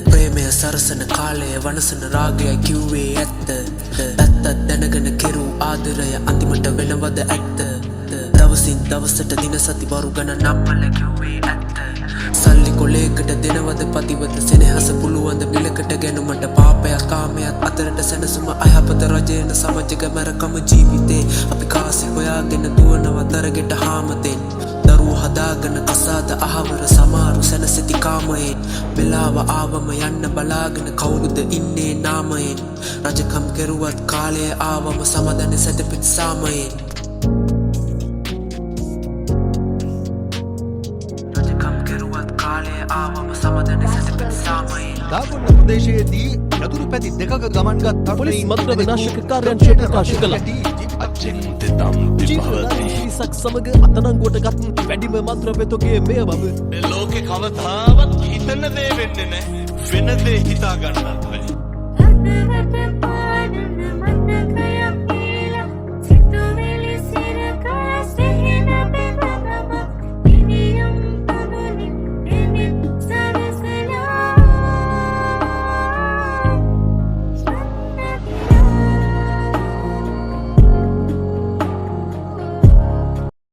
ප්‍රේමය සරසන කාලය වනසන රාගය කිව්වේ ඇත්ත ඇත්තත් දැනගෙන කෙරූ ආදරය අන්තිමට වෙනවද ඇත්ත දවසින් දවසට දින සති වරු ගණන් නම්මල කිව්වේ ඇත්ත සල්ලි කොලේකට දෙනවද පතිවත සෙනෙහස පුළුවන්ද මිලකට ගැනුමට පාපයක් කාමයක් අතරට සැනසුම අයහපත රජයන සමජක මැරකම ජීවිතේ අපි කාසි හොයාගෙන දුවනවා තරගෙට හාමතෙන් දරුවෝ හදාගෙන කසාද අහවර සමාරු සැනසෙති කාමයෙන් වෙලාව ආවම යන්න බලාගෙන කවුරුද ඉන්නේ නාමයෙන් රජකම් කෙරුවත් කාලය ආවම සමදන සැතපෙත් සාමයෙන් දාගොන්න ප්‍රදේශයේදී යතුරු පැති දෙකක ගමන් ගත් පොලිස් මද්ද්‍රව්‍ය විනාශක කාර්යාංශය ප්‍රකාශ කළා. පිරිසක් සමග අත්අඩංගුවට ගත් වැඩිම මද්ද්‍රව්‍ය තොගයේ මෙය බව මේ ලෝකේ කවදාවත් හිතන දේ වෙන්නේ නැහැ. වෙන දේ හිතා ගන්නත් බැහැ.